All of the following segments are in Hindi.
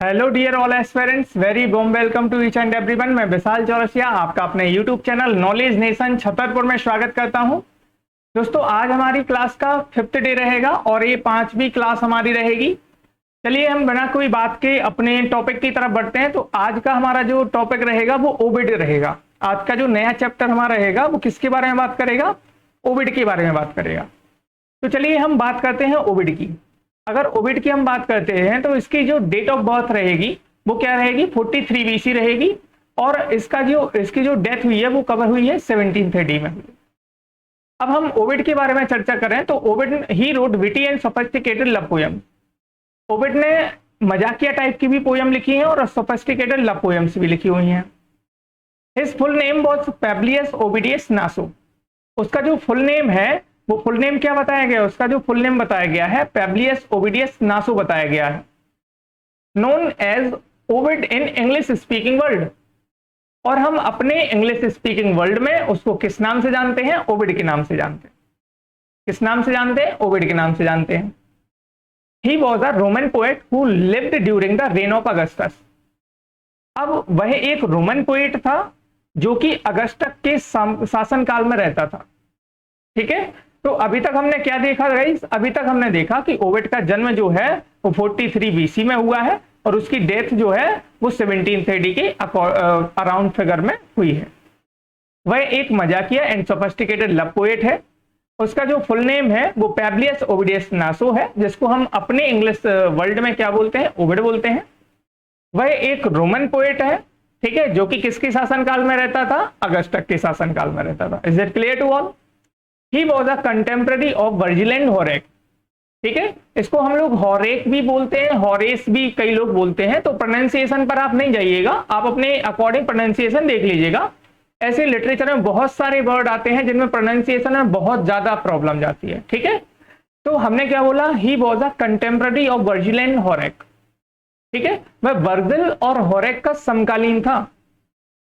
Hello dear all aspirants, very warm welcome to each and everyone. मैं विशाल चौरसिया आपका अपने YouTube channel knowledge nation Chhatarpur में स्वागत करता हूं। दोस्तों, आज हमारी क्लास का 5th डे रहेगा और ये 5वीं क्लास हमारी रहेगी। चलिए हम बिना कोई बात के अपने टॉपिक की तरफ बढ़ते हैं। तो आज का हमारा जो टॉपिक रहेगा वो ओविड रहेगा। आज का जो नया चैप्टर हमारा रहेगा वो किसके बारे में बात करेगा? ओविड के बारे में बात करेगा। तो चलिए हम बात करते हैं ओविड की। अगर ओविड की हम बात करते हैं तो इसकी जो डेट ऑफ बर्थ रहेगी वो क्या रहेगी? 43 BC रहेगी। और इसकी जो डेथ हुई है वो कब हुई है? 1730 में हुई। अब हम ओविड के बारे में चर्चा करें तो Ovid he wrote witty and sophisticated love poem. Ovid ने मजाकिया टाइप की भी पोयम लिखी है और सोफिस्टिकेटेड लव पोयम्स भी लिखी हुई हैं। His full name was Publius Ovidius Naso. उसका जो फुल नेम है वो फुल नेम क्या बताया गया? उसका जो फुल नेम बताया गया है पेब्लियस ओविडियस नासो बताया गया है। Known as Ovid in English speaking world. और हम अपने इंग्लिश स्पीकिंग वर्ल्ड में उसको किस नाम से जानते हैं? ओविड के नाम से जानते हैं। किस नाम से जानते हैं? ओविड के नाम से जानते हैं। ही was a Roman poet who lived during the rain of Augustus. अब वह एक रोमन पोएट था जो कि अगस्टस के शासनकाल में रहता था। ठीक है, तो अभी तक हमने क्या देखा गाइस? अभी तक हमने देखा कि ओविड का जन्म जो है वो 43 BC में हुआ है और उसकी डेथ जो है वो 1730 के अराउंड फिगर में हुई है। वह एक मजाकिया एंड सोफिस्टिकेटेड लव पोएट है। उसका जो फुल नेम है वो पेब्लियस ओविडियस नासो है, जिसको हम अपने इंग्लिश वर्ल्ड में क्या बोलते हैं? ओविड बोलते हैं। वह एक रोमन पोएट है, ठीक है, जो कि किसके शासनकाल में रहता था? अगस्टस के शासनकाल में रहता था। Is it clear to all? He was a contemporary of Virgil and Horace। ठीक है, इसको हम लोग हॉरेक भी बोलते हैं, हॉरेस भी कई लोग बोलते हैं। तो प्रोनाउंसिएशन पर आप नहीं जाइएगा, आप अपने अकॉर्डिंग प्रोनाउंसिएशन देख लीजिएगा। ऐसे लिटरेचर में बहुत सारे वर्ड आते हैं जिनमें प्रोनाउंसिएशन में बहुत ज्यादा प्रॉब्लम जाती है। ठीक है, तो हमने क्या बोला? He was a contemporary of Virgil and Horace. ठीक है, वह वर्जिल और हॉरेक का समकालीन था,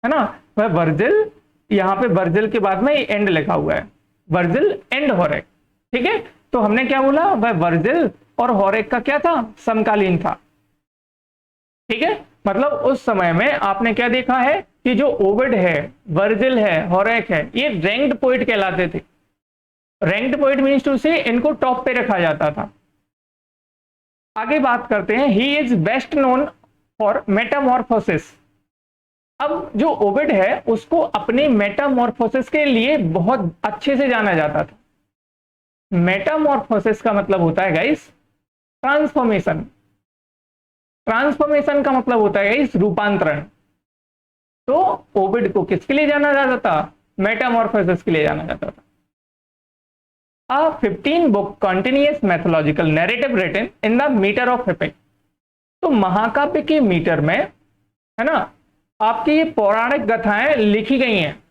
है ना। वह वर्जिल, यहाँ पे वर्जिल के बाद में एंड लिखा हुआ है, वर्जिल एंड हॉरेक। ठीक है, तो हमने क्या बोला? वह वर्जिल और हॉरेक का क्या था? समकालीन था। ठीक है, मतलब उस समय में आपने क्या देखा है कि जो ओविड है, वर्जिल है, हॉरेक है, ये रैंक्ड पोइट कहलाते थे। रैंक्ड पोइट मींस टू से इनको टॉप पे रखा जाता था। आगे बात करते हैं। He is best known for Metamorphosis. अब जो ओविड है उसको अपने मेटामॉर्फोसिस के लिए बहुत अच्छे से जाना जाता था। मेटामॉर्फोसिस का मतलब होता है गाइस ट्रांसफॉर्मेशन। ट्रांसफॉर्मेशन का मतलब होता है गाइस रूपांतरण। तो ओविड को किसके लिए जाना जाता था? मेटामॉर्फोसिस के लिए जाना जाता था। A 15 book continuous mythological narrative written in the meter of epic। तो महाकाव्य के मीटर में, है ना, आपकी ये पौराणिक गाथाएं लिखी गई हैं।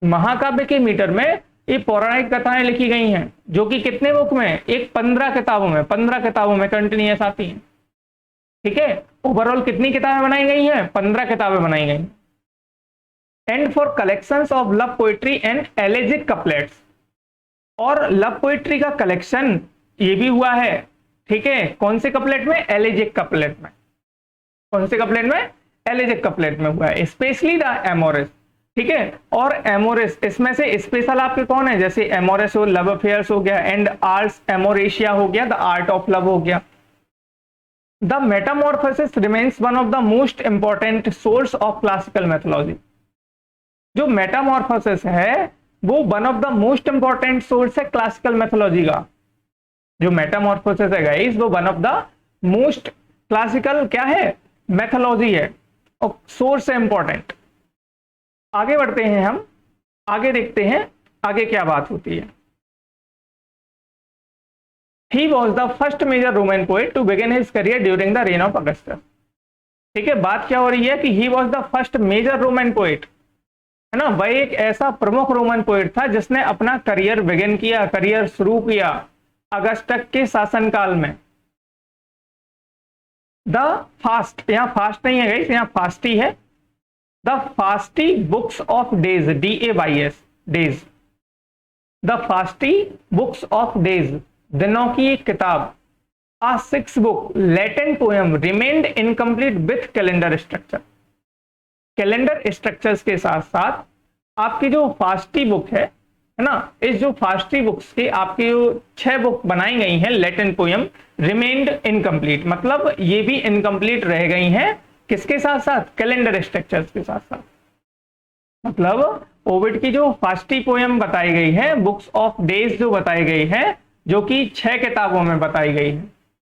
महाकाव्य के मीटर में ये पौराणिक गाथाएं लिखी गई हैं, जो कि कितने बुक में? एक 15 किताबों में, 15 किताबों में कंटिन्यूस आती हैं। ठीक है, ओवरऑल कितनी किताबें बनाई गई हैं? 15 किताबें बनाई गई। And for collections of love poetry and elegiac couplets. और लव पोएट्री का कलेक्शन ये भी हुआ है। ठीक है, कौन से कपलेट में? एलेजिक कपलेट में। कौन से कपलेट में? एलेजिक कपलेट में हुआ है, स्पेशली द एमोरिस। ठीक है, और एमोरिस इसमें से स्पेशल आपके कौन है? जैसे एमोरिस हो, लव अफेयर्स हो गया, एंड आर्ट्स एमोरेशिया हो गया, द आर्ट ऑफ लव हो गया। The metamorphosis remains one of the most important source of classical mythology. जो मेटामॉर्फोसिस है वो one of the most important source है क्लासिकल मैथोलॉजी का। जो मेटामॉर्फोसिस है गाइस वो one of the most classical क्या है? मैथोलॉजी है और सोर्स है इंपॉर्टेंट। आगे बढ़ते हैं, हम आगे देखते हैं आगे क्या बात होती है। He was the first major Roman poet to begin his career during the reign of Augustus। ठीक है, बात क्या हो रही है कि he was the first major Roman poet, है ना। वह एक ऐसा प्रमुख रोमन पोएट था जिसने अपना करियर बिगिन किया, करियर शुरू किया अगस्टस के शासनकाल में। द फास्ट, यहाँ फास्ट नहीं है गाइस, यहाँ फास्टी है। The फास्टी books of days, DAYS, days. The फास्टी books of days, दिनों की एक किताब। A sixth book, Latin poem, remained incomplete with calendar structure. Calendar structures के साथ साथ आपकी जो फास्टी बुक है ना, इस जो फास्टी बुक्स की आपकी जो 6 बुक बनाई गई हैं लैटिन पोयम, रिमेन्ड इनकम्प्लीट, मतलब ये भी इनकम्प्लीट रह गई हैं किसके साथ साथ, कैलेंडर स्ट्रक्चर्स के साथ साथ। मतलब ओविड की जो फास्टी पोयम बताई गई है, बुक्स ऑफ डेज जो बताई गई है, जो कि 6 किताबों में बताई गई है,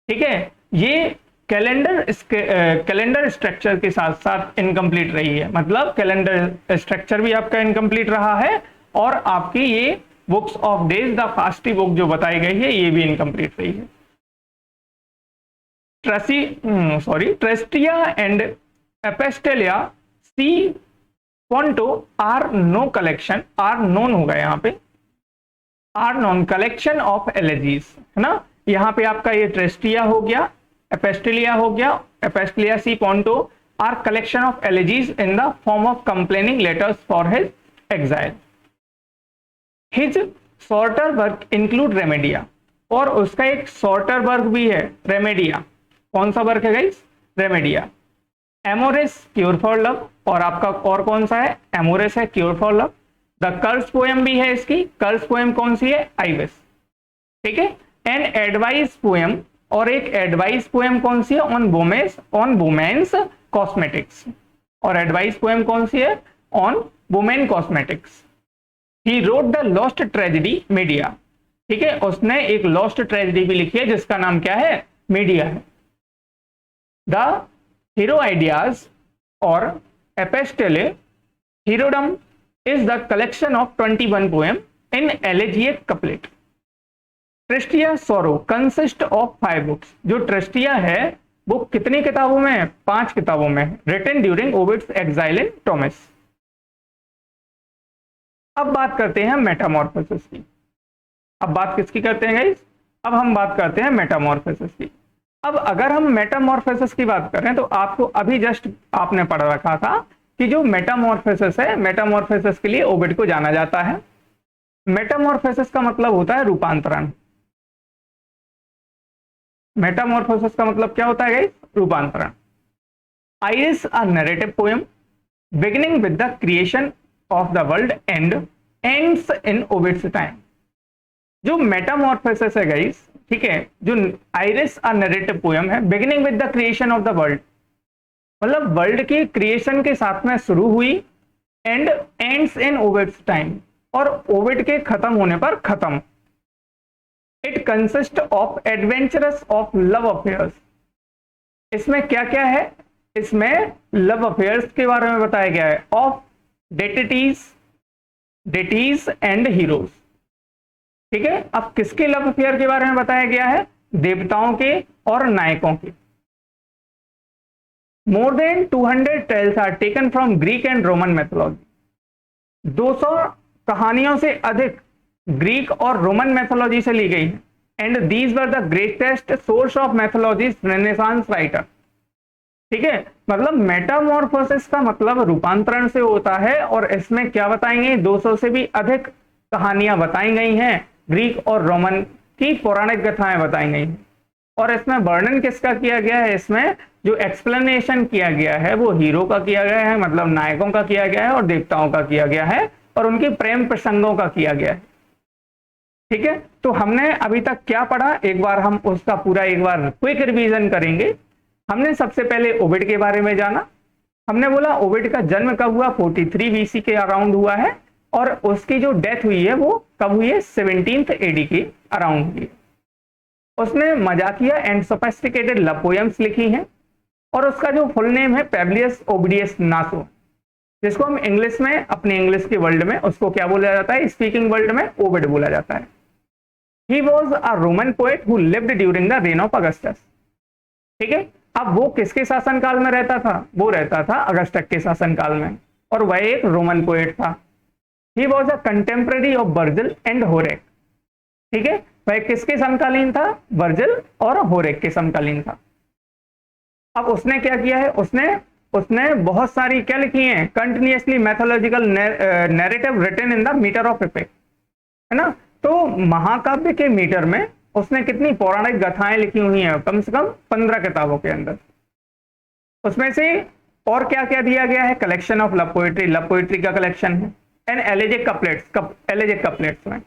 ठीक है, ये कैलेंडर स्ट्रक्चर के साथ साथ इनकम्प्लीट रही है। मतलब कैलेंडर स्ट्रक्चर भी आपका इनकम्प्लीट रहा है और आपकी ये books of days the Fasti book जो बताई गई है ये भी इनकम्प्लीट रही है। Tristia and Epistulae ex Ponto are known collection, are known होगा यहाँ पे, are known collection of elegies, है ना। यहाँ पे आपका ये ट्रेस्टिया हो गया, एपेस्टेलिया हो गया, Epistulae ex Ponto are collection of elegies in the form of complaining letters for his exile. His shorter work include Remedia, और उसका एक शॉर्टर वर्क भी है रेमेडिया। कौन सा वर्क है guys, Remedia. Amoris cure for love, और आपका और कौन सा है, एमोरेस है, cure for love. The curse poem भी है इसकी, कर्स पोएम कौन सी है, आइविस, ठीक है। एन एडवाइस पोएम, और एक एडवाइस पोएम कौन सी है, ऑन वुमेन्स कॉस्मेटिक्स, और एडवाइस पोएम कौन सी है, on women cosmetics. He wrote the lost tragedy media, ठीक है, उसने एक लॉस्ट ट्रेजेडी भी लिखी है जिसका नाम क्या है, मीडिया है। द हीरो आइडियाज और Epistulae Heroidum is the collection of 21 poem in elegiac couplet. Tristia sorrow consist of 5 books, जो ट्रिस्टिया है वो कितनी किताबों में है, 5 किताबों में, रिटन ड्यूरिंग ओविड्स एक्साइल इन टॉमस। अब बात करते हैं मेटामॉर्फोसिस की। अब बात किसकी करते हैं गाइस, अब हम बात करते हैं मेटामॉर्फोसिस की। अब अगर हम मेटामॉर्फोसिस की बात कर रहे हैं तो आपको अभी जस्ट आपने पढ़ रखा था कि जो मेटामॉर्फोसिस है, मेटामॉर्फोसिस के लिए ओविड को जाना जाता है। मेटामॉर्फोसिस का मतलब होता है रूपांतरण। मेटामॉर्फोसिस का मतलब क्या होता है गाइस, रूपांतरण। Is a narrative poem beginning with the creation of the world and ends in Ovid's time. जो मेटामॉर्फोसिस है गाइस, ठीक है, जो आइरिस अ नैरेटिव पोएम है, beginning with the creation of the world, मतलब वर्ल्ड की क्रिएशन के साथ में शुरू हुई, and ends in Ovid's time, और ओविड के खत्म होने पर खत्म। It consist of adventures of love affairs. इसमें क्या क्या है, इसमें लव अफेयर्स के बारे में बताया गया है, ऑफ डेटीज एंड हीरोज, ठीक है। अब किसके लव अफेयर के बारे में बताया गया है, देवताओं के और नायकों के। More than 200 tales are taken from Greek and Roman mythology. 200 कहानियों से अधिक ग्रीक और रोमन मैथोलॉजी से ली गई है। And these were the greatest source of mythologies renaissance writer, ठीक है। मतलब मेटामॉर्फोसिस का मतलब रूपांतरण से होता है, और इसमें क्या बताएंगे, 200 से भी अधिक कहानियां बताई गई हैं, ग्रीक और रोमन की पौराणिक कथाएं बताई गई हैं। और इसमें वर्णन किसका किया गया है, इसमें जो एक्सप्लेनेशन किया गया है वो हीरो का किया गया है, मतलब नायकों का किया गया है, और देवताओं का किया गया है, और उनके प्रेम प्रसंगों का किया गया है, ठीक है। तो हमने अभी तक क्या पढ़ा, एक बार हम उसका पूरा एक बार क्विक रिवीजन करेंगे। हमने सबसे पहले ओविड के बारे में जाना। हमने बोला ओविड का जन्म कब हुआ, 43 BC के अराउंड हुआ है, और उसकी जो डेथ हुई है वो कब हुई है, 17th AD के अराउंड हुई है। उसने मजाकिया एंड सोफिस्टिकेटेड लव पोएम्स लिखी हैं, और उसका जो फुल नेम है पेब्लियस ओविडियस नासो, जिसको हम इंग्लिश में, अपने इंग्लिश के वर्ल्ड में उसको क्या बोला जाता है, स्पीकिंग वर्ल्ड में ओविड बोला जाता है। ही was a Roman poet who lived during the rain of Augustus, ठीक है। अब वो किसके शासनकाल में रहता था, वो रहता था अगस्टस के शासनकाल में, और वह एक रोमन पोएट था। He was a contemporary of Virgil and Horace, ठीक है। वह किसके समकालीन था, वर्जिल और होरेक के समकालीन था। अब उसने क्या किया है, उसने बहुत सारी क्या लिखी हैं, continuously mythological narrative written in the metre of epic, है ना। तो महाकाव्य के मीटर में उसने कितनी पौराणिक गाथाएं लिखी हुई हैं, कम से कम 15 किताबों के अंदर। उसमें से और क्या क्या दिया गया है, कलेक्शन ऑफ लव पोइट्री का कलेक्शन है, एंड एलिजिक कपलेट्स में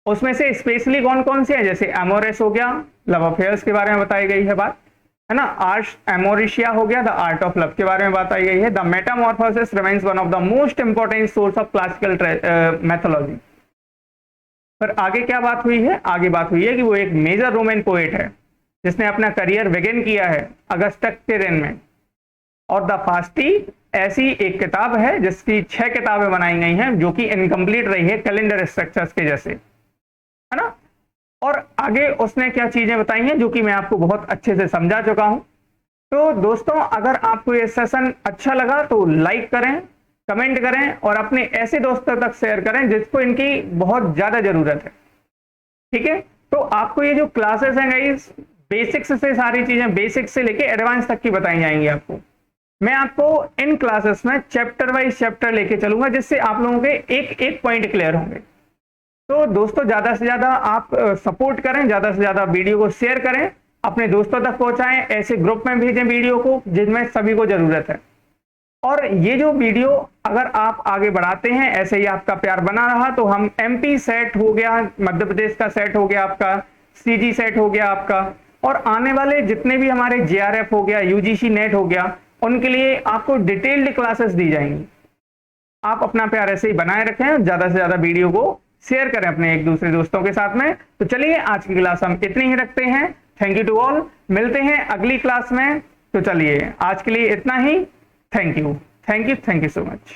उसमें से स्पेशली कौन कौन से हैं, जैसे एमोरेस हो गया, लव अफेयर्स के बारे में बताई गई है बात, है ना। आर्ट एमोरिशिया हो गया, द आर्ट ऑफ लव के बारे में बताई गई है। The metamorphosis remains one of the most important source of classical mythology. पर आगे क्या बात हुई है, आगे बात हुई है कि वो एक मेजर रोमन पोएट है जिसने अपना करियर बिगिन किया है अगस्टस के रेन में। और द फास्टी ऐसी एक किताब है जिसकी 6 किताबें बनाई गई हैं जो कि इनकम्प्लीट रही है कैलेंडर स्ट्रक्चर्स के जैसे, है ना। और आगे उसने क्या चीजें बताई हैं जो कि मैं आपको बहुत अच्छे से समझा चुका हूं। तो दोस्तों, अगर आपको ये सेशन अच्छा लगा तो लाइक करें, कमेंट करें और अपने ऐसे दोस्तों तक शेयर करें जिसको इनकी बहुत ज्यादा जरूरत है, ठीक है। तो आपको ये जो क्लासेस हैं गाइस, बेसिक्स से सारी चीजें, बेसिक्स से लेके एडवांस तक की बताई जाएंगी आपको। मैं आपको इन क्लासेस में चैप्टर वाइज चैप्टर लेके चलूंगा जिससे आप लोगों के एक एक पॉइंट क्लियर होंगे। तो दोस्तों, ज्यादा से ज्यादा आप सपोर्ट करें, ज्यादा से ज्यादा वीडियो को शेयर करें, अपने दोस्तों तक पहुंचाएं, ऐसे ग्रुप में भेजें वीडियो को जिनमें सभी को जरूरत है। और ये जो वीडियो अगर आप आगे बढ़ाते हैं, ऐसे ही आपका प्यार बना रहा, तो हम MP सेट हो गया, मध्य प्रदेश का सेट हो गया आपका, CG सेट हो गया आपका, और आने वाले जितने भी हमारे JRF हो गया, UGC नेट हो गया, उनके लिए आपको डिटेल्ड क्लासेस दी जाएंगी। आप अपना प्यार ऐसे ही बनाए रखें, ज्यादा से ज्यादा वीडियो को शेयर करें अपने एक दूसरे दोस्तों के साथ में। तो चलिए, आज की क्लास हम इतनी ही रखते हैं। थैंक यू टू ऑल, मिलते हैं अगली क्लास में। तो चलिए, आज के लिए इतना ही। Thank you so much.